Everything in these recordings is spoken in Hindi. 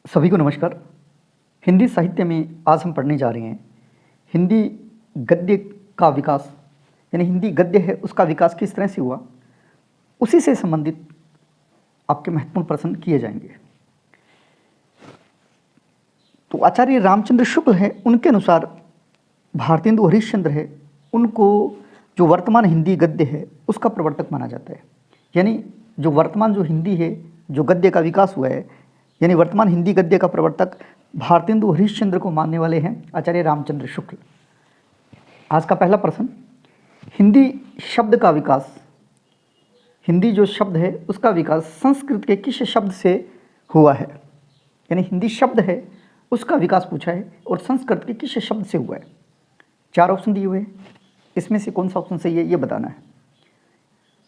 सभी को नमस्कार। हिंदी साहित्य में आज हम पढ़ने जा रहे हैं हिंदी गद्य का विकास, यानी हिंदी गद्य है उसका विकास किस तरह से हुआ, उसी से संबंधित आपके महत्वपूर्ण प्रश्न किए जाएंगे। तो आचार्य रामचंद्र शुक्ल है, उनके अनुसार भारतेंदु हरिश्चंद्र है, उनको जो वर्तमान हिंदी गद्य है उसका प्रवर्तक माना जाता है। यानी जो वर्तमान जो हिंदी है, जो गद्य का विकास हुआ है, यानी वर्तमान हिंदी गद्य का प्रवर्तक भारतेंदु हरिश्चंद्र को मानने वाले हैं आचार्य रामचंद्र शुक्ल। आज का पहला प्रश्न, हिंदी शब्द का विकास, हिंदी जो शब्द है उसका विकास संस्कृत के किस शब्द से हुआ है। यानी हिंदी शब्द है उसका विकास पूछा है और संस्कृत के किस शब्द से हुआ है। 4 ऑप्शन दिए हुए हैं, इसमें से कौन सा ऑप्शन सही है ये बताना है।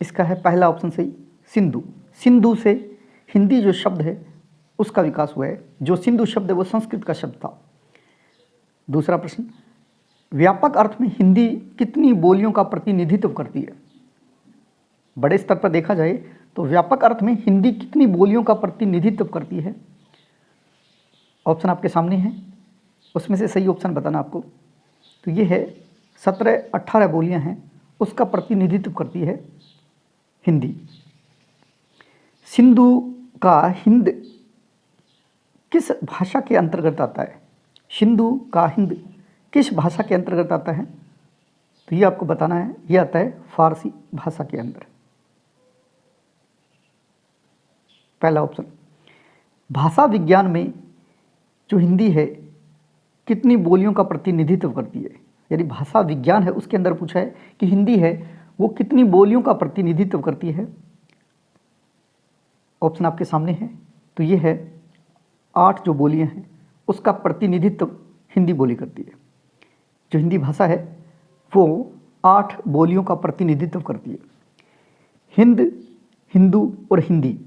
इसका है पहला ऑप्शन सही, सिंधु। सिंधु से हिंदी जो शब्द है उसका विकास हुआ है। जो सिंधु शब्द है वो संस्कृत का शब्द था। दूसरा प्रश्न, व्यापक अर्थ में हिंदी कितनी बोलियों का प्रतिनिधित्व करती है। बड़े स्तर पर देखा जाए तो व्यापक अर्थ में हिंदी कितनी बोलियों का प्रतिनिधित्व करती है। ऑप्शन आपके सामने है, उसमें से सही ऑप्शन बताना आपको। तो ये है 17-18 बोलियां हैं, उसका प्रतिनिधित्व करती है हिंदी। सिंधु का हिंद किस भाषा के अंतर्गत आता है। सिंधु का हिंद किस भाषा के अंतर्गत आता है, तो ये आपको बताना है। ये आता है फारसी भाषा के अंदर। पहला ऑप्शन। भाषा विज्ञान में जो हिंदी है कितनी बोलियों का प्रतिनिधित्व करती है, यानी भाषा विज्ञान है उसके अंदर पूछा है कि हिंदी है वो कितनी बोलियों का प्रतिनिधित्व करती है। ऑप्शन आपके सामने है। तो ये है 8 जो बोलियां हैं उसका प्रतिनिधित्व हिंदी बोली करती है। जो हिंदी भाषा है वो 8 बोलियों का प्रतिनिधित्व करती है। हिंद, हिंदू और हिंदी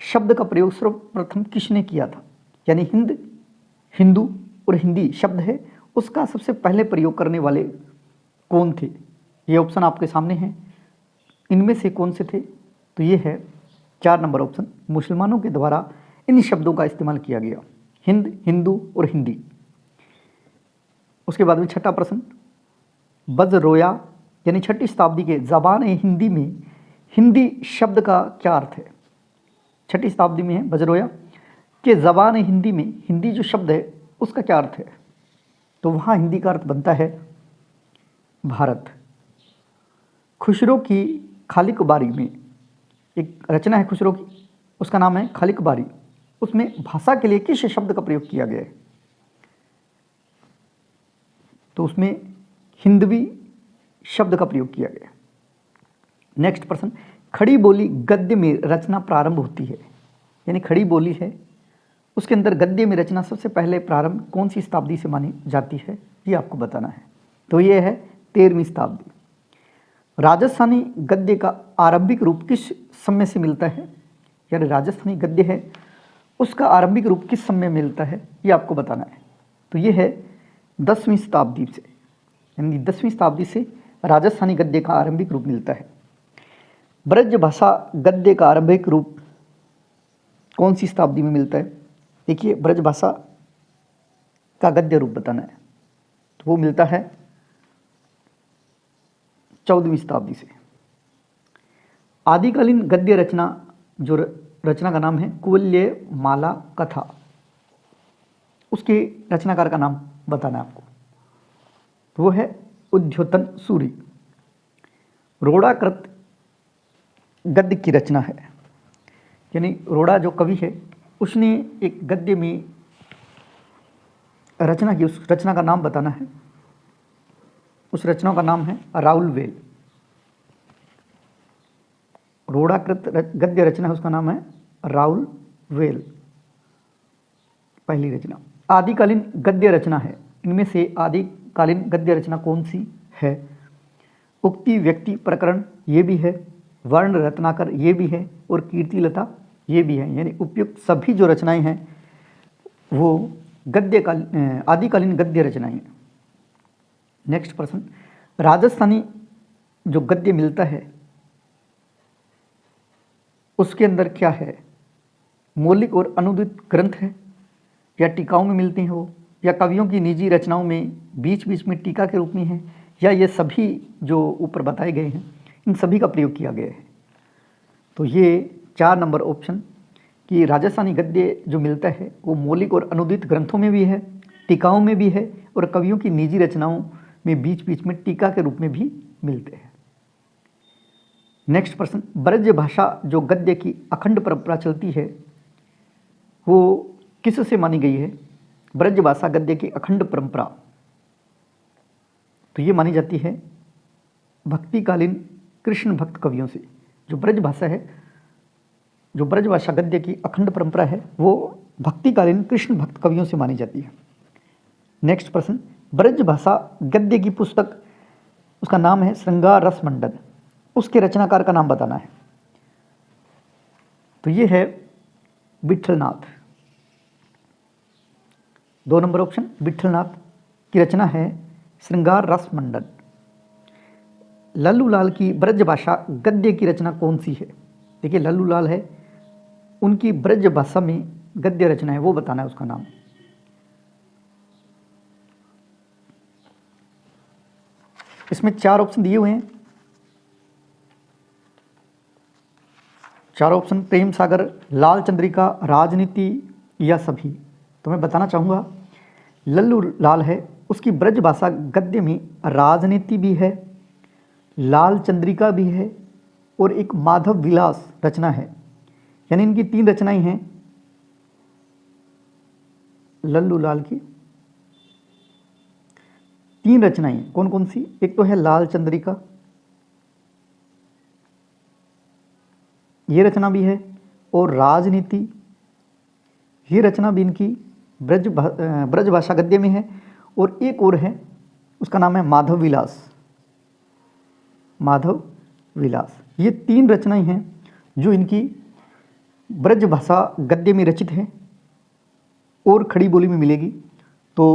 शब्द का प्रयोग सर्वप्रथम किसने किया था। यानी हिंद, हिंदू और हिंदी शब्द है उसका सबसे पहले प्रयोग करने वाले कौन थे। ये ऑप्शन आपके सामने हैं, इनमें से कौन से थे। तो ये है 4 नंबर ऑप्शन। मुसलमानों के द्वारा इन शब्दों का इस्तेमाल किया गया, हिंद, हिंदू और हिंदी। उसके बाद में छठा प्रश्न, बजरोया यानी 6ठी शताब्दी के ज़बान हिंदी में हिंदी शब्द का क्या अर्थ है। 6ठी शताब्दी में है बजरोया के ज़बान हिंदी में हिंदी जो शब्द है उसका क्या अर्थ है। तो वहाँ हिंदी का अर्थ बनता है भारत। खुसरो की खालिक बारी में एक रचना है खुसरो की, उसका नाम है खालिक बारी। उसमें भाषा के लिए किस शब्द का प्रयोग किया गया है, तो उसमें हिंदवी शब्द का प्रयोग किया गया। नेक्स्ट प्रश्न, खड़ी बोली गद्य में रचना प्रारंभ होती है। यानी खड़ी बोली है उसके अंदर गद्य में रचना सबसे पहले प्रारंभ कौन सी शताब्दी से मानी जाती है, ये आपको बताना है। तो ये है 13वीं शताब्दी। राजस्थानी गद्य का आरंभिक रूप किस समय से मिलता है। यानी राजस्थानी गद्य है उसका आरंभिक रूप किस समय मिलता है, ये आपको बताना है। तो ये है 10वीं शताब्दी से, यानी 10वीं शताब्दी से राजस्थानी गद्य का आरंभिक रूप मिलता है। ब्रज भाषा गद्य का आरंभिक रूप कौन सी शताब्दी में मिलता है। देखिए ब्रज भाषा का गद्य रूप बताना है, तो वो मिलता है 14वीं शताब्दी से। आदिकालीन गद्य रचना, जो रचना का नाम है कुवल्य माला कथा, उसके रचनाकार का नाम बताना है आपको। तो वो है उद्योतन सूरी। रोड़ाकृत गद्य की रचना है, यानी रोड़ा जो कवि है उसने एक गद्य में रचना की, उस रचना का नाम बताना है। उस रचना का नाम है राउल वेल। रोड़ाकृत गद्य रचना है उसका नाम है राउल वेल, पहली रचना। आदिकालीन गद्य रचना है, इनमें से आदिकालीन गद्य रचना कौन सी है। उक्ति, व्यक्ति, प्रकरण ये भी है, वर्ण रत्नाकर ये भी है और कीर्तिलता ये भी है। यानी उपयुक्त सभी जो रचनाएं हैं वो आदिकालीन गद्य रचनाएं हैं। नेक्स्ट प्रश्न, राजस्थानी जो गद्य मिलता है उसके अंदर क्या है, मौलिक और अनुदित ग्रंथ है, या टीकाओं में मिलती हो, या कवियों की निजी रचनाओं में बीच बीच में टीका के रूप में है, या ये सभी जो ऊपर बताए गए हैं इन सभी का प्रयोग किया गया है। तो ये 4 नंबर ऑप्शन कि राजस्थानी गद्य जो मिलता है वो मौलिक और अनुदित ग्रंथों में भी है, टीकाओं में भी है, और कवियों की निजी रचनाओं में बीच बीच में टीका के रूप में भी मिलते हैं। नेक्स्ट प्रश्न, ब्रज भाषा जो गद्य की अखंड परंपरा चलती है वो किससे मानी गई है? ब्रज भाषा गद्य की अखंड परंपरा तो ये मानी जाती है भक्तिकालीन कृष्ण भक्त कवियों से। जो ब्रज भाषा है, जो ब्रज भाषा गद्य की अखंड परंपरा है वो भक्तिकालीन कृष्ण भक्त कवियों से मानी जाती है। नेक्स्ट प्रश्न, ब्रज भाषा गद्य की पुस्तक उसका नाम है श्रृंगार रस मंडन, उसके रचनाकार का नाम बताना है। तो ये है विठलनाथ। 2 नंबर ऑप्शन, विठलनाथ की रचना है श्रृंगार रस मंडन। लल्लू लाल की ब्रज भाषा गद्य की रचना कौन सी है? देखिए लल्लू लाल है, उनकी ब्रज भाषा में गद्य रचना है वो बताना है उसका नाम। इसमें 4 ऑप्शन दिए हुए हैं। 4 ऑप्शन, प्रेम सागर, लाल चंद्रिका, राजनीति या सभी। तो मैं बताना चाहूँगा लल्लू लाल है, उसकी ब्रज भाषा गद्य में राजनीति भी है, लाल चंद्रिका भी है, और एक माधव विलास रचना है। यानी इनकी 3 रचनाएं हैं लल्लू लाल की। 3 रचनाएं कौन कौन सी? एक तो है लाल चंद्रिका, ये रचना भी है, और राजनीति ये रचना भी इनकी ब्रज भाषा गद्य में है, और एक और है उसका नाम है माधव विलास। माधव विलास, ये 3 रचनाएं हैं जो इनकी ब्रज भाषा गद्य में रचित है और खड़ी बोली में मिलेगी। तो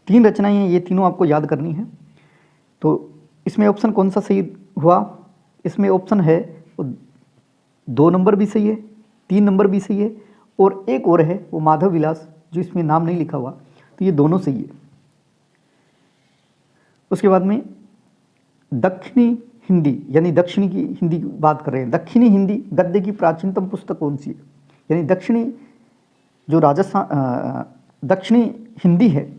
3 रचनाएं हैं, ये तीनों आपको याद करनी है। तो इसमें ऑप्शन कौन सा सही हुआ? इसमें ऑप्शन है 2 नंबर भी सही है, 3 नंबर भी सही है, और एक और है वो माधव विलास जो इसमें नाम नहीं लिखा हुआ। तो ये दोनों सही है। उसके बाद में दक्षिणी हिंदी, यानी दक्षिणी की हिंदी की बात कर रहे हैं। दक्षिणी हिंदी गद्य की प्राचीनतम पुस्तक कौन सी है? यानी दक्षिणी जो राजस्थान दक्षिणी हिंदी है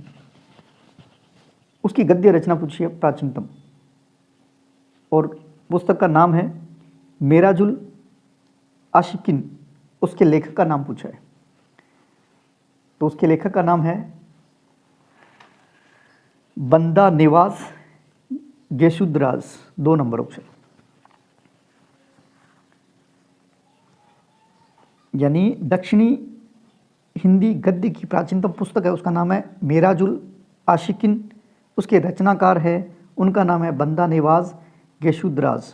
उसकी गद्य रचना पूछी है प्राचीनतम, और पुस्तक का नाम है मेराजुल आशिकिन। उसके लेखक का नाम पूछा है, तो उसके लेखक का नाम है बंदा निवास गेशुद्राज। 2 नंबर ऑप्शन। यानी दक्षिणी हिंदी गद्य की प्राचीनतम पुस्तक है, उसका नाम है मेराजुल आशिकिन, उसके रचनाकार है उनका नाम है बंदा निवाज गेशुद्राज।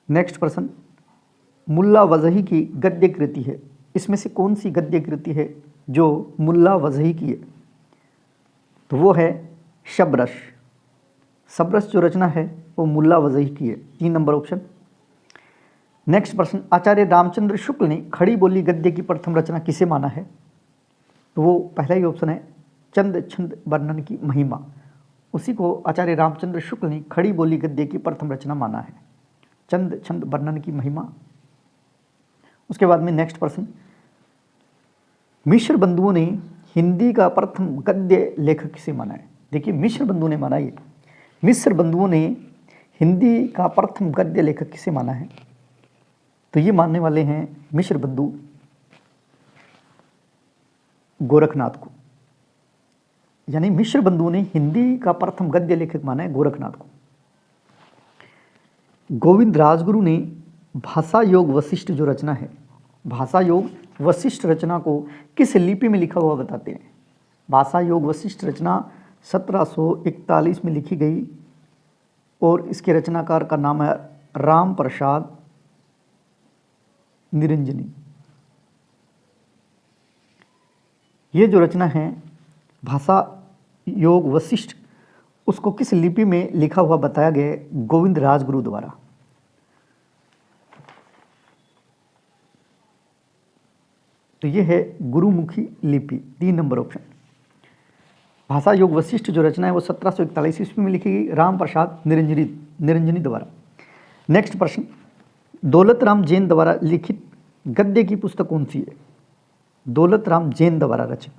नेक्स्ट प्रश्न, मुल्ला वजही की गद्य कृति है, इसमें से कौन सी गद्य कृति है जो मुल्ला वजही की है? तो वो है शबरश। शबरश जो रचना है वो मुल्ला वजही की है। 3 नंबर ऑप्शन। नेक्स्ट प्रश्न, आचार्य रामचंद्र शुक्ल ने खड़ी बोली गद्य की प्रथम रचना किसे माना है? तो वो पहला ही ऑप्शन है चंद छंद वर्णन की महिमा, उसी को आचार्य रामचंद्र शुक्ल ने खड़ी बोली गद्य की प्रथम रचना माना है, चंद छंद वर्णन की महिमा। उसके बाद में नेक्स्ट प्रश्न, मिश्र बंधुओं ने हिंदी का प्रथम गद्य लेखक किसे माना है? देखिए मिश्र बंधुओं ने माना, ये मिश्र बंधुओं ने हिंदी का प्रथम गद्य लेखक किसे माना है? तो ये मानने वाले हैं मिश्र बंधु गोरखनाथ को। यानी मिश्र बंधुओं ने हिंदी का प्रथम गद्य लेखक माना है गोरखनाथ को। गोविंद राजगुरु ने भाषा योग वशिष्ठ जो रचना है, भाषा योग वशिष्ठ रचना को किस लिपि में लिखा हुआ बताते हैं? भाषा योग वशिष्ठ रचना 1741 में लिखी गई, और इसके रचनाकार का नाम है राम प्रसाद निरंजनी। ये जो रचना है भाषा योग वशिष्ठ, उसको किस लिपि में लिखा हुआ बताया गया है? गोविंद राजगुरु द्वारा। तो ये है गुरुमुखी लिपि, 3 नंबर ऑप्शन। भाषा योग वशिष्ठ जो रचना है वो 1741 ईस्वी में लिखी गई राम प्रसाद निरंजनी द्वारा। नेक्स्ट प्रश्न, दौलत राम जैन द्वारा लिखित गद्य की पुस्तक कौन सी है? दौलत राम जैन द्वारा रचित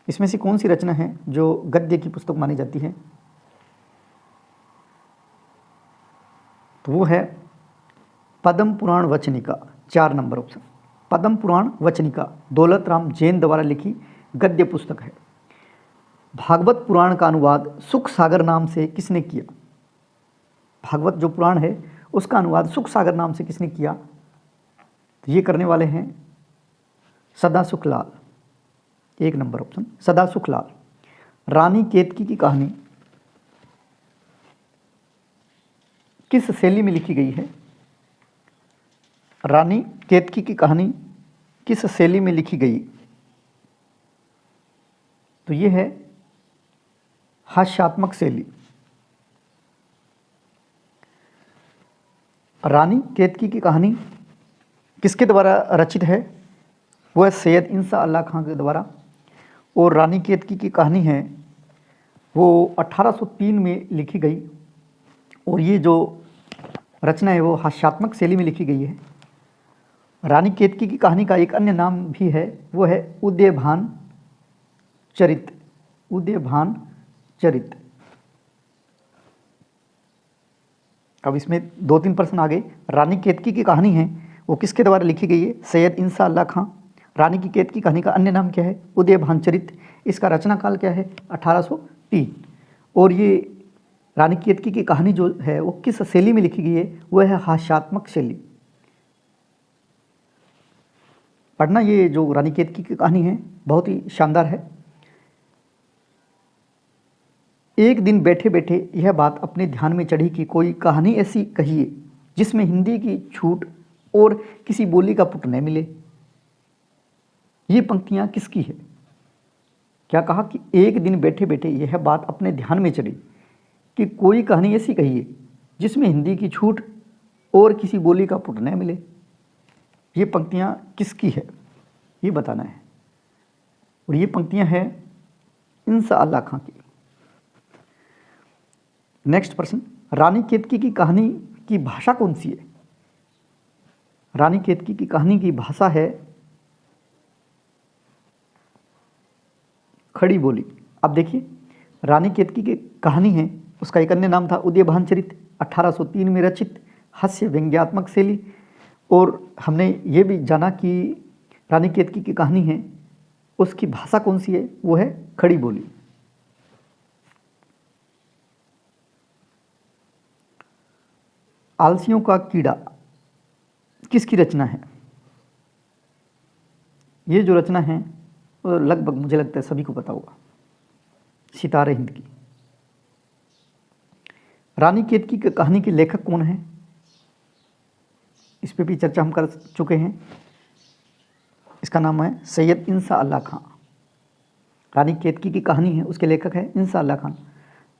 इसमें से कौन सी रचना है जो गद्य की पुस्तक मानी जाती है? तो वो है पद्म पुराण वचनिका, 4 नंबर ऑप्शन। पद्म पुराण वचनिका दौलत राम जैन द्वारा लिखी गद्य पुस्तक है। भागवत पुराण का अनुवाद सुख सागर नाम से किसने किया? भागवत जो पुराण है उसका अनुवाद सुख सागर नाम से किसने किया? तो ये करने वाले हैं सदा सुखलाल, 1 नंबर ऑप्शन सदा सुखलाल। रानी केतकी की कहानी किस शैली में लिखी गई है? रानी केतकी की कहानी किस शैली में लिखी गई? तो ये है हास्यात्मक शैली। रानी केतकी की कहानी किसके द्वारा रचित है? वो है सैयद इंसा अल्लाह खां के द्वारा। और रानी केतकी की कहानी है वो 1803 में लिखी गई और ये जो रचना है वो हास्यात्मक शैली में लिखी गई है। रानी केतकी की कहानी का एक अन्य नाम भी है, वो है उदयभान चरित। उदयभान चरित। अब इसमें 2-3 प्रश्न आ गए। रानी केतकी की कहानी है वो किसके द्वारा लिखी गई है? सैयद इंसा अल्लाह खां। रानी की केतकी कहानी का अन्य नाम क्या है? उदयभान चरित। इसका रचना काल क्या है? 1803। और ये रानी केतकी की कहानी जो है वो किस शैली में लिखी गई है? वो है हास्यात्मक शैली। पढ़ना, ये जो रानी केतकी की कहानी है बहुत ही शानदार है। एक दिन बैठे बैठे यह बात अपने ध्यान में चढ़ी कि कोई कहानी ऐसी कहिए जिसमें हिंदी की छूट और किसी बोली का पुट न मिले। ये पंक्तियां किसकी है? क्या कहा कि एक दिन बैठे बैठे यह बात अपने ध्यान में चढ़ी कि कोई कहानी ऐसी कहिए जिसमें हिंदी की छूट और किसी बोली का पुट न मिले। ये पंक्तियां किसकी है ये बताना है। और ये पंक्तियां हैं इंसा अल्लाह खां की। नेक्स्ट प्रश्न, रानी केतकी की कहानी की भाषा कौन सी है? रानी केतकी की कहानी की भाषा है खड़ी बोली। अब देखिए, रानी केतकी की कहानी है उसका एक अन्य नाम था उदयभान चरित, 1803 में रचित, हास्य व्यंग्यात्मक शैली। और हमने ये भी जाना कि रानी केतकी की कहानी है उसकी भाषा कौन सी है? वो है खड़ी बोली। आलसियों का कीड़ा किसकी रचना है? ये जो रचना है वो लगभग मुझे लगता है सभी को पता होगा, सितारे हिंद की। रानी केतकी की कहानी के लेखक कौन है? इस पे भी चर्चा हम कर चुके हैं। इसका नाम है सैयद इंसा अल्लाह खां। रानी केतकी की कहानी है उसके लेखक है इंसा अल्लाह खां।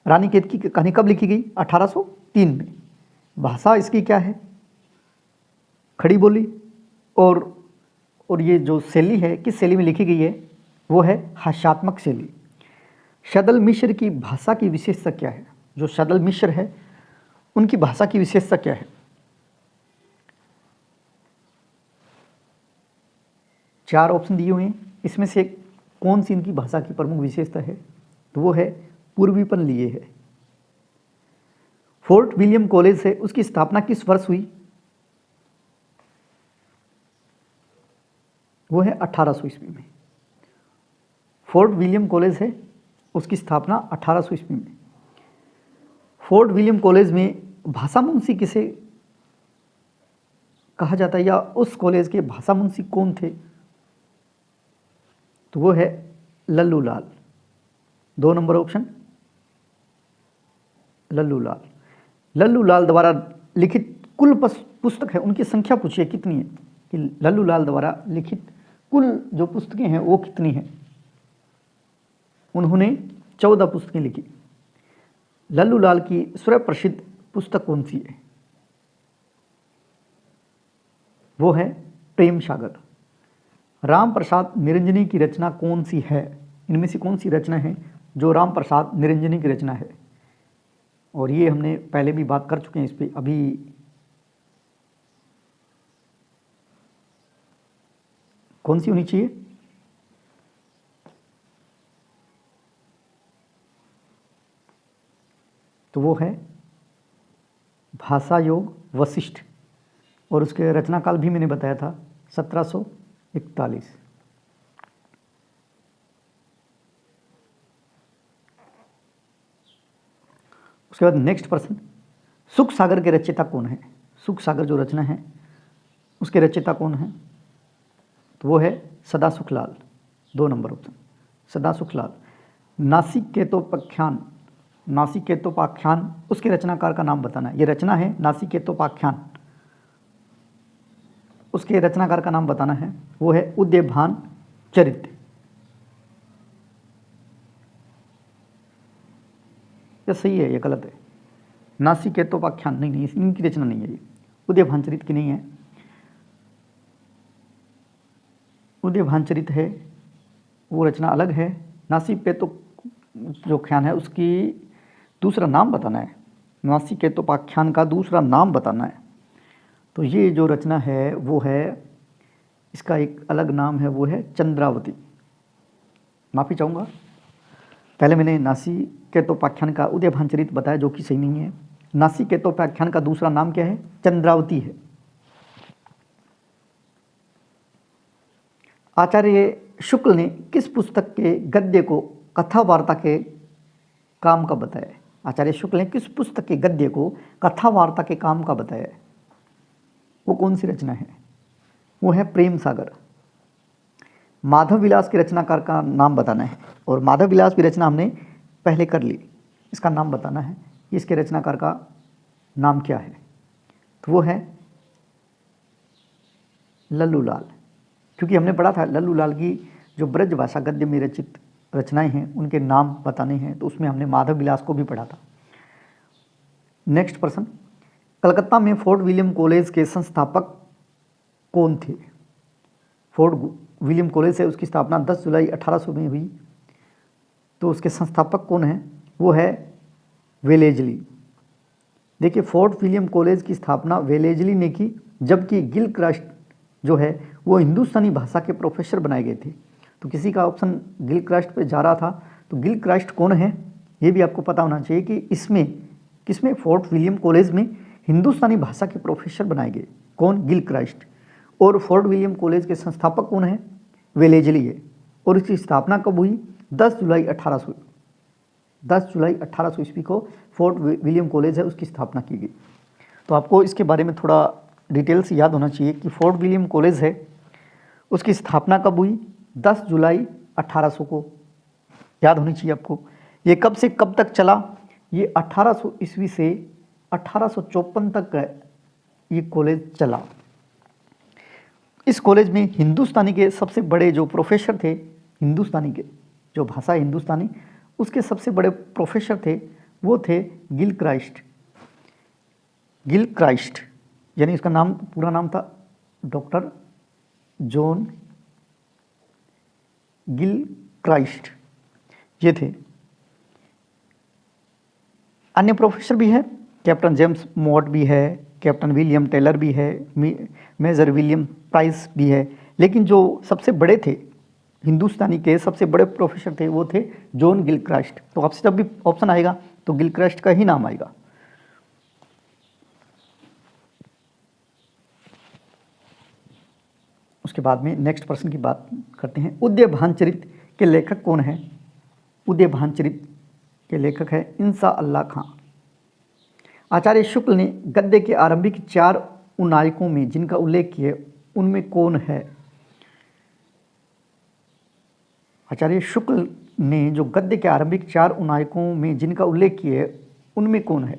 रानी केतकी की कहानी कब लिखी गई? 1803 में। भाषा इसकी क्या है? खड़ी बोली। और ये जो शैली है किस शैली में लिखी गई है? वो है हास्यात्मक शैली। शदल मिश्र की भाषा की विशेषता क्या है? जो शदल मिश्र है उनकी भाषा की विशेषता क्या है? 4 ऑप्शन दिए हुए हैं, इसमें से कौन सी इनकी भाषा की प्रमुख विशेषता है? तो वो है पूर्वीपन लिए है। फोर्ट विलियम कॉलेज है उसकी स्थापना किस वर्ष हुई? वो है 1800 ईस्वी में। फोर्ट विलियम कॉलेज है उसकी स्थापना 1800 ईस्वी में। फोर्ट विलियम कॉलेज में भाषा मुंशी किसे कहा जाता है या उस कॉलेज के भाषा मुंशी कौन थे? तो वो है लल्लू लाल, 2 नंबर ऑप्शन लल्लू लाल। लल्लू लाल द्वारा लिखित कुल पुस्तक है उनकी संख्या पूछिए कितनी है? कि लल्लू लाल द्वारा लिखित कुल जो पुस्तकें हैं वो कितनी हैं? उन्होंने 14 पुस्तकें लिखी। लल्लू लाल की सर्वप्रसिद्ध पुस्तक कौन सी है? वो है प्रेम सागर। राम प्रसाद निरंजनी की रचना कौन सी है? इनमें से कौन सी रचना है जो राम प्रसाद निरंजनी की रचना है? और ये हमने पहले भी बात कर चुके हैं इस पे। अभी कौन सी होनी चाहिए? तो वो है भाषा योग वशिष्ठ, और उसके रचना काल भी मैंने बताया था 1741। उसके बाद नेक्स्ट प्रश्न, सुख सागर के रचयिता कौन है? सुख सागर जो रचना है उसके रचयिता कौन है? तो वो है सदा सुखलाल। 2 नंबर ऑप्शन सदा सुखलाल। नासिकेतोपाख्यान, नासिकेतोपाख्यान उसके रचनाकार का नाम बताना है। ये रचना है नासिकेतोपाख्यान, उसके रचनाकार का नाम बताना है। वो है उदयभान चरित। ये सही है, ये गलत है। नासिकेतोपाख्यान नहीं, इनकी रचना नहीं है ये, उदयभान चरित की नहीं है। उदयभान चरित है वो रचना अलग है। नासिकेतो जो ख्यान है उसकी दूसरा नाम बताना है। नासिकेतोपाख्यान का दूसरा नाम बताना है। तो ये जो रचना है वो है, इसका एक अलग नाम है, वो है चंद्रावती। माफ़ी चाहूँगा, पहले मैंने नासिकेतोपाख्यान का उदयभान चरित बताया जो कि सही नहीं है। नासिकेतोपाख्यान का दूसरा नाम क्या है? चंद्रावती है। आचार्य शुक्ल ने किस पुस्तक के गद्य को कथा वार्ता के काम का बताया है? आचार्य शुक्ल ने किस पुस्तक के गद्य को कथा वार्ता के काम का बताया है? वो कौन सी रचना है? वो है प्रेम सागर। माधव विलास के रचनाकार का नाम बताना है, और माधव विलास की रचना हमने पहले कर ली, इसका नाम बताना है। इसके रचनाकार का नाम क्या है? तो वो है लल्लू लाल। क्योंकि हमने पढ़ा था लल्लू लाल की जो ब्रज भाषा गद्य में रचित रचनाएं हैं उनके नाम बताने हैं, तो उसमें हमने माधव विलास को भी पढ़ा था। नेक्स्ट प्रश्न, कलकत्ता में फोर्ट विलियम कॉलेज के संस्थापक कौन थे? फोर्ट विलियम कॉलेज है, उसकी स्थापना 10 जुलाई 1800 में हुई। तो उसके संस्थापक कौन हैं? वो है वेलेजली। देखिए, फोर्ट विलियम कॉलेज की स्थापना वेलेजली ने की, जबकि गिलक्रास्ट जो है वो हिंदुस्तानी भाषा के प्रोफेसर बनाए गए थे। तो किसी का ऑप्शन गिलक्रास्ट पे जा रहा था, तो गिलक्रास्ट कौन है ये भी आपको पता होना चाहिए कि इसमें किसमें, फोर्ट विलियम कॉलेज में हिंदुस्तानी भाषा के प्रोफेसर बनाए गए। कौन? गिलक्रास्ट। और फोर्ट विलियम कॉलेज के संस्थापक कौन है? वेलेजली है। और इसकी स्थापना कब हुई? 10 जुलाई 1800। 10 जुलाई 1800 ईस्वी को फोर्ट विलियम कॉलेज है उसकी स्थापना की गई। तो आपको इसके बारे में थोड़ा डिटेल से याद होना चाहिए कि फोर्ट विलियम कॉलेज है उसकी स्थापना कब हुई? 10 जुलाई 1800 को याद होनी चाहिए आपको। ये कब से कब तक चला? ये 1800 ईस्वी से 1854 तक ये कॉलेज चला। इस कॉलेज में हिंदुस्तानी के सबसे बड़े जो प्रोफेसर थे, हिंदुस्तानी के जो भाषा है हिंदुस्तानी, उसके सबसे बड़े प्रोफेसर थे वो थे गिलक्रास्ट। गिलक्रास्ट यानी इसका नाम, पूरा नाम था डॉक्टर जॉन गिलक्रास्ट, ये थे। अन्य प्रोफेसर भी है, कैप्टन जेम्स मोट भी है, कैप्टन विलियम टेलर भी है, मेजर विलियम प्राइस भी है, लेकिन जो सबसे बड़े थे हिंदुस्तानी के सबसे बड़े प्रोफेसर थे वो थे जॉन गिलक्रास्ट। तो आपसे जब भी ऑप्शन आएगा तो गिलक्रास्ट का ही नाम आएगा। उसके बाद में नेक्स्ट प्रश्न की बात करते हैं। उदयभान चरित के लेखक कौन है? उदयभान चरित के लेखक है इंसा अल्लाह खां। आचार्य शुक्ल ने गद्य के आरंभिक 4 उन्नायकों में जिनका उल्लेख किया उनमें कौन है? आचार्य शुक्ल ने जो गद्य के आरंभिक 4 उन्नायकों में जिनका उल्लेख किया उनमें कौन है?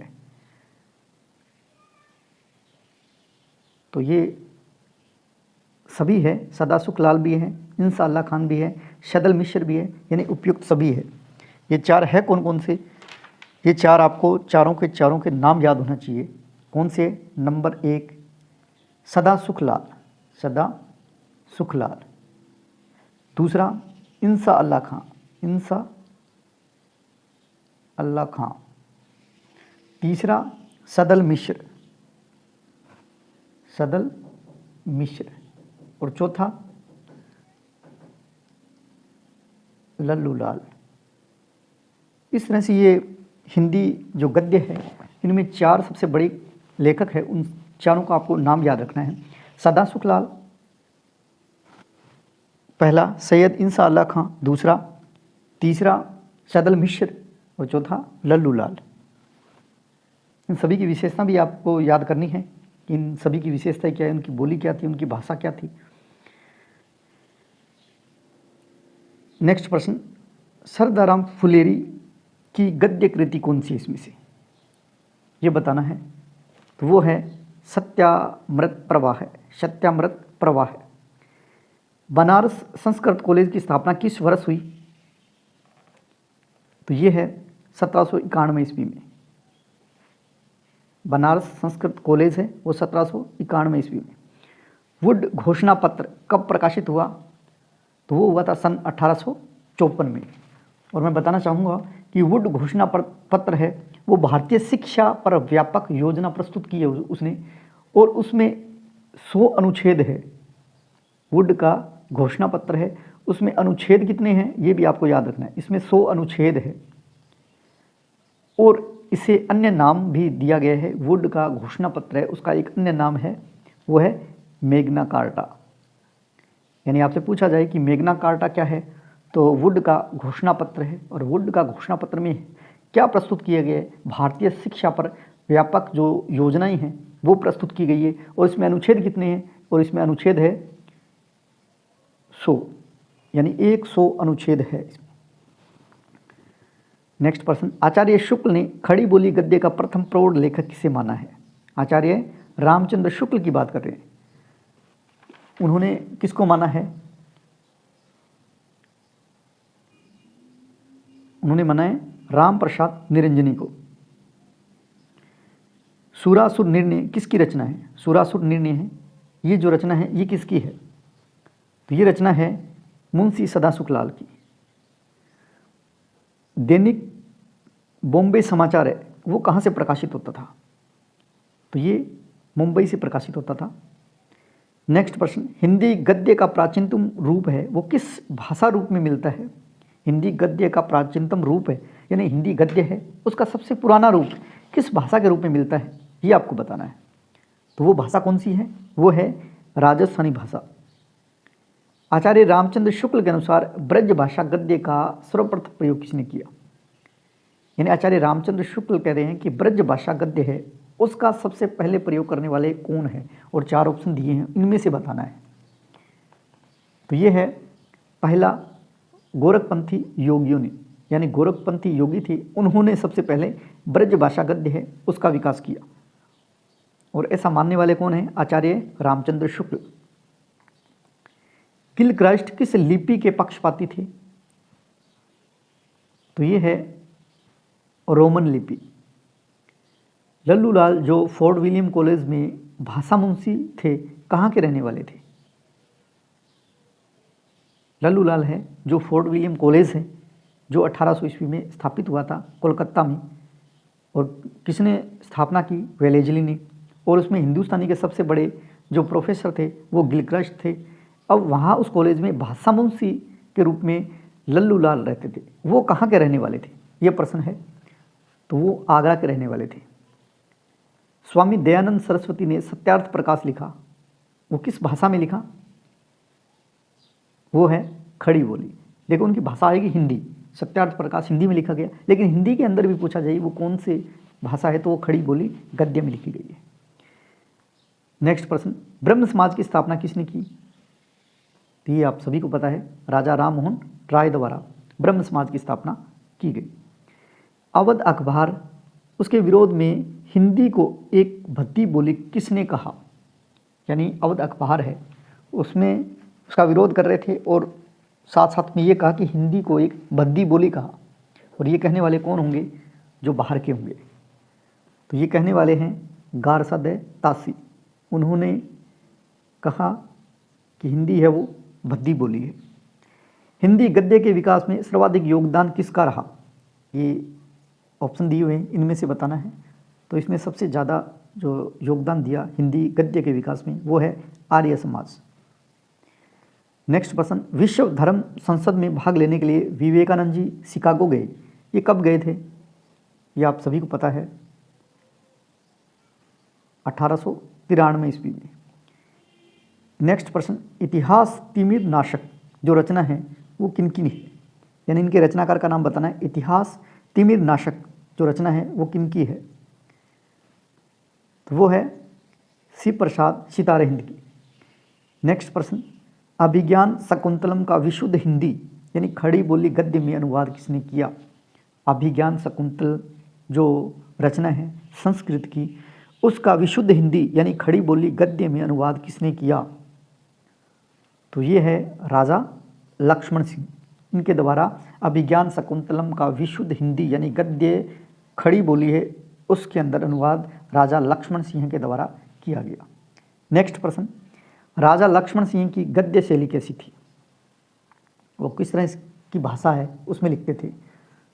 तो ये सभी है, सदा सुखलाल भी है, इंसा अल्लाह खान भी है, शदल मिश्र भी है, यानी उपयुक्त सभी है। ये 4 है कौन कौन से? ये 4 आपको चारों के नाम याद होना चाहिए। कौन से? नंबर 1 सदा सुखलाल, सदा सुखलाल। दूसरा इंसा अल्लाह खां, इंसा अल्लाह खां। तीसरा सदल मिश्र, सदल मिश्र। और चौथा लल्लू लाल। इस तरह से ये हिंदी जो गद्य है इनमें चार सबसे बड़े लेखक हैं, उन चारों का आपको नाम याद रखना है। सदा सुखलाल पहला, सैयद इंसा अल्लाह खां दूसरा, तीसरा सदल मिश्र और चौथा लल्लू लाल। इन सभी की विशेषता भी आपको याद करनी है। इन सभी की विशेषता क्या है, उनकी बोली क्या थी, उनकी भाषा क्या थी। नेक्स्ट प्रश्न, सरदाराम फुलेरी की गद्य कृति कौन सी इसमें से, ये बताना है। तो वो है सत्यामृत प्रवाह है, सत्यामृत प्रवाह है। बनारस संस्कृत कॉलेज की स्थापना किस वर्ष हुई, तो ये है 1791 ईस्वी में। बनारस संस्कृत कॉलेज है वो 1791 ईस्वी में। वुड घोषणा पत्र कब प्रकाशित हुआ, तो वो हुआ था सन 1854 में। और मैं बताना चाहूँगा कि वुड घोषणा पत्र है वो भारतीय शिक्षा पर व्यापक योजना प्रस्तुत की है उसने, और उसमें 100 अनुच्छेद है। वुड का घोषणा पत्र है, उसमें अनुच्छेद कितने हैं ये भी आपको याद रखना है। इसमें 100 अनुच्छेद है और इसे अन्य नाम भी दिया गया है। वुड का घोषणा पत्र है, उसका एक अन्य नाम है, वो है मैग्ना कार्टा। यानी आपसे पूछा जाए कि मैग्ना कार्टा क्या है, तो वुड का घोषणा पत्र है। और वुड का घोषणा पत्र में क्या प्रस्तुत किया गया है, भारतीय शिक्षा पर व्यापक जो योजनाएं हैं वो प्रस्तुत की गई है। और इसमें अनुच्छेद कितने हैं, और इसमें अनुच्छेद है 100, यानी 100 अनुच्छेद है इसमें। नेक्स्ट प्रश्न, आचार्य शुक्ल ने खड़ी बोली गद्य का प्रथम प्रौढ़ लेखक किसे माना है। आचार्य रामचंद्र शुक्ल की बात कर रहे हैं, उन्होंने किसको माना है, उन्होंने माना है राम प्रसाद निरंजनी को। सुरासुर निर्णय किसकी रचना है, सुरासुर निर्णय है, ये जो रचना है ये किसकी है, तो ये रचना है मुंशी सदा सुखलाल की। दैनिक बॉम्बे समाचार है वो कहाँ से प्रकाशित होता था, तो ये मुंबई से प्रकाशित होता था। नेक्स्ट प्रश्न, हिंदी गद्य का प्राचीनतम रूप है वो किस भाषा रूप में मिलता है। हिंदी गद्य का प्राचीनतम रूप है, यानी हिंदी गद्य है उसका सबसे पुराना रूप किस भाषा के रूप में मिलता है, ये आपको बताना है। तो वो भाषा कौन सी है, वो है राजस्थानी भाषा। आचार्य रामचंद्र शुक्ल के अनुसार ब्रज भाषा गद्य का सर्वप्रथम प्रयोग किसने किया। यानी आचार्य रामचंद्र शुक्ल कह रहे हैं कि ब्रज भाषा गद्य है उसका सबसे पहले प्रयोग करने वाले कौन है, और 4 ऑप्शन दिए हैं, इनमें से बताना है। तो ये है पहला, गोरखपंथी योगियों ने, यानी गोरखपंथी योगी थे, उन्होंने सबसे पहले ब्रज भाषा गद्य है उसका विकास किया। और ऐसा मानने वाले कौन है, आचार्य रामचंद्र शुक्ल। गिलक्राइस्ट किस लिपि के पक्षपाती थे, तो ये है रोमन लिपि। लल्लू लाल जो फोर्ट विलियम कॉलेज में भाषा मुंशी थे कहाँ के रहने वाले थे। लल्लू लाल है जो फोर्ट विलियम कॉलेज है जो 1800 ईस्वी में स्थापित हुआ था कोलकाता में, और किसने स्थापना की, वेलेजली ने। और उसमें हिंदुस्तानी के सबसे बड़े जो प्रोफेसर थे वो गिलक्राइस्ट थे। अब वहाँ उस कॉलेज में भाषा मुंशी के रूप में लल्लू लाल रहते थे। वो कहाँ के रहने वाले थे, ये प्रश्न है, तो वो आगरा के रहने वाले थे। स्वामी दयानंद सरस्वती ने सत्यार्थ प्रकाश लिखा, वो किस भाषा में लिखा, वो है खड़ी बोली। देखो उनकी भाषा आएगी हिंदी, सत्यार्थ प्रकाश हिंदी में लिखा गया, लेकिन हिंदी के अंदर भी पूछा जाए वो कौन से भाषा है, तो वो खड़ी बोली गद्य में लिखी गई है। नेक्स्ट प्रश्न, ब्रह्म समाज की स्थापना किसने की, तो ये आप सभी को पता है, राजा राम मोहन राय द्वारा ब्रह्म समाज की स्थापना की गई। अवध अखबार, उसके विरोध में हिंदी को एक भद्दी बोली किसने कहा, यानी अवध अखबार है उसमें उसका विरोध कर रहे थे और साथ साथ में ये कहा कि हिंदी को एक भद्दी बोली कहा। और ये कहने वाले कौन होंगे, जो बाहर के होंगे, तो ये कहने वाले हैं गारसद तासी। उन्होंने कहा कि हिंदी है वो भद्दी बोली है। हिंदी गद्य के विकास में सर्वाधिक योगदान किसका रहा? ये ऑप्शन दिए हुए हैं, इनमें से बताना है। तो इसमें सबसे ज़्यादा जो योगदान दिया हिंदी गद्य के विकास में वो है आर्य समाज। नेक्स्ट प्रश्न, विश्व धर्म संसद में भाग लेने के लिए विवेकानंद जी शिकागो गए, ये कब गए थे? ये आप सभी को पता है, 1893 ईस्वी में। नेक्स्ट प्रश्न, इतिहास तिमिर नाशक जो रचना है वो किनकी है? यानी इनके रचनाकार का नाम बताना है। इतिहास तिमिर नाशक जो रचना है वो किनकी है? तो वो है शिव प्रसाद सितारे हिंद की। नेक्स्ट प्रश्न, अभिज्ञान शकुंतलम का विशुद्ध हिंदी यानी खड़ी बोली गद्य में अनुवाद किसने किया? अभिज्ञान शकुंतल जो रचना है संस्कृत की, उसका विशुद्ध हिंदी यानी खड़ी बोली गद्य में अनुवाद किसने किया? तो ये है राजा लक्ष्मण सिंह। इनके द्वारा अभिज्ञान शकुंतलम का विशुद्ध हिंदी यानी गद्य खड़ी बोली है उसके अंदर अनुवाद राजा लक्ष्मण सिंह के द्वारा किया गया। नेक्स्ट प्रश्न, राजा लक्ष्मण सिंह की गद्य शैली कैसी थी? वो किस तरह की भाषा है उसमें लिखते थे?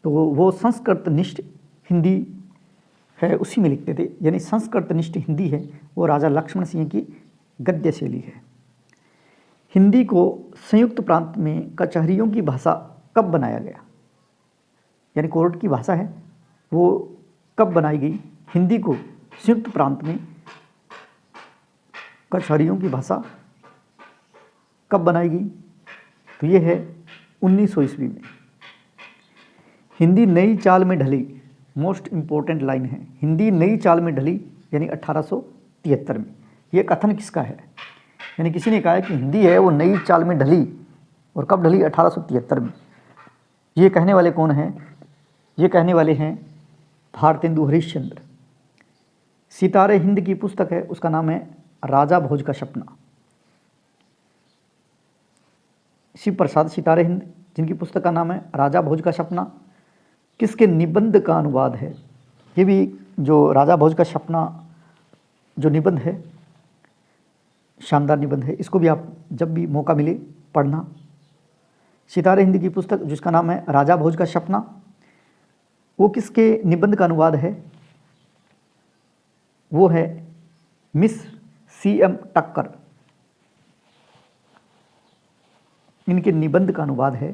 तो वो संस्कृत निष्ठ हिंदी है उसी में लिखते थे, यानी संस्कृत निष्ठ हिंदी है वो राजा लक्ष्मण सिंह की गद्य शैली है। हिंदी को संयुक्त प्रांत में कचहरियों की भाषा कब बनाया गया? यानी कोर्ट की भाषा है वो कब बनाई गई? हिंदी को संयुक्त प्रांत में कचहरियों की भाषा कब बनाई गई? तो ये है 1900 ईस्वी में। हिंदी नई चाल में ढली, मोस्ट इम्पोर्टेंट लाइन है, हिंदी नई चाल में ढली यानी 1873 में। ये कथन किसका है? यानी किसी ने कहा है कि हिंदी है वो नई चाल में ढली, और कब ढली? 1873 में। ये कहने वाले कौन हैं? ये कहने वाले हैं भारतेंदु हरिश्चंद्र। सितारे हिंद की पुस्तक है उसका नाम है राजा भोज का सपना। शिव प्रसाद सितारे हिंद जिनकी पुस्तक का नाम है राजा भोज का सपना, किसके निबंध का अनुवाद है? ये भी जो राजा भोज का सपना जो निबंध है शानदार निबंध है, इसको भी आप जब भी मौका मिले पढ़ना। सितारे हिंद की पुस्तक जिसका नाम है राजा भोज का सपना, वो किसके निबंध का अनुवाद है? वो है मिस CM टक्कर। इनके निबंध का अनुवाद है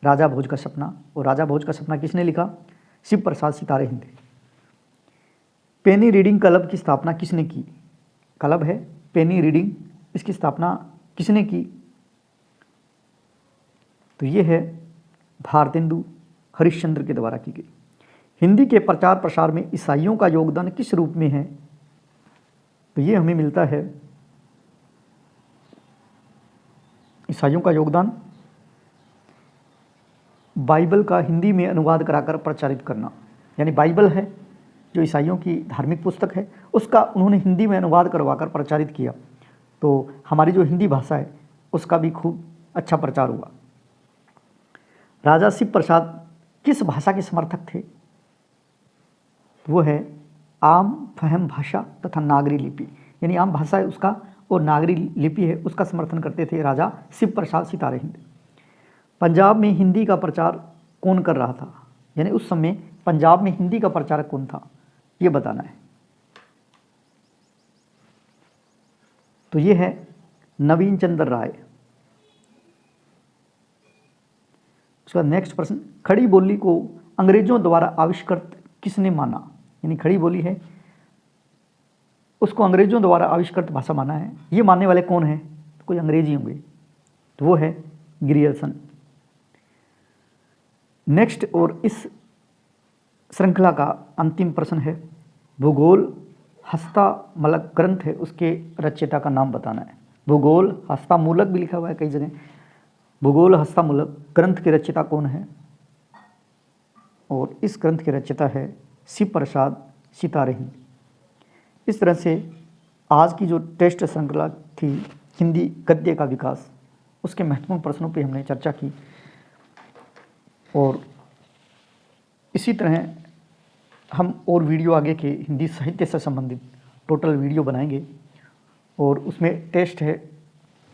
राजा भोज का सपना। और राजा भोज का सपना किसने लिखा? शिव प्रसाद सितारे हिंद। पेनी रीडिंग क्लब की स्थापना किसने की? क्लब है पेनी रीडिंग, इसकी स्थापना किसने की? तो ये है भारतेंदु हरिश्चंद्र के द्वारा की गई। हिंदी के प्रचार प्रसार में ईसाइयों का योगदान किस रूप में है? तो ये हमें मिलता है ईसाइयों का योगदान बाइबल का हिंदी में अनुवाद कराकर प्रचारित करना। यानी बाइबल है जो ईसाइयों की धार्मिक पुस्तक है, उसका उन्होंने हिंदी में अनुवाद करवाकर प्रचारित किया, तो हमारी जो हिंदी भाषा है उसका भी खूब अच्छा प्रचार हुआ। राजा शिव प्रसाद किस भाषा के समर्थक थे? वो है आम फहम भाषा तथा नागरी लिपि, यानी आम भाषा है उसका और नागरी लिपि है उसका समर्थन करते थे राजा शिव प्रसाद सितारे हिंद। पंजाब में हिंदी का प्रचार कौन कर रहा था? यानी उस समय पंजाब में हिंदी का प्रचारक कौन था, ये बताना है। तो ये है नवीन चंद्र राय। उसका नेक्स्ट प्रश्न, खड़ी बोली को अंग्रेजों द्वारा आविष्कृत किसने माना? यानी खड़ी बोली है उसको अंग्रेजों द्वारा आविष्कृत भाषा माना है, ये मानने वाले कौन हैं? तो कोई अंग्रेजी होंगे, तो वो है ग्रियर्सन। नेक्स्ट और इस श्रृंखला का अंतिम प्रश्न है, भूगोल हस्तामूलक ग्रंथ है उसके रचयिता का नाम बताना है। भूगोल हस्तामूलक भी लिखा हुआ है कई जगह, भूगोल हस्तामूलक ग्रंथ के रचयिता कौन है? और इस ग्रंथ के रचयिता है शिव प्रसाद सितारे हिंद। इस तरह से आज की जो टेस्ट श्रृंखला थी हिंदी गद्य का विकास, उसके महत्वपूर्ण प्रश्नों पे हमने चर्चा की, और इसी तरह हम और वीडियो आगे के हिंदी साहित्य से संबंधित टोटल वीडियो बनाएंगे, और उसमें टेस्ट है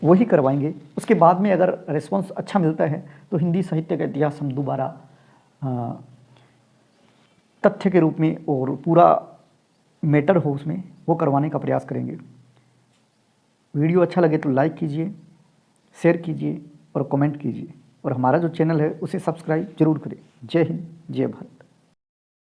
वही करवाएंगे। उसके बाद में अगर रिस्पॉन्स अच्छा मिलता है तो हिंदी साहित्य का इतिहास हम दोबारा तथ्य के रूप में और पूरा मैटर हो उसमें वो करवाने का प्रयास करेंगे। वीडियो अच्छा लगे तो लाइक कीजिए, शेयर कीजिए और कमेंट कीजिए, और हमारा जो चैनल है उसे सब्सक्राइब जरूर करें। जय हिंद, जय भारत।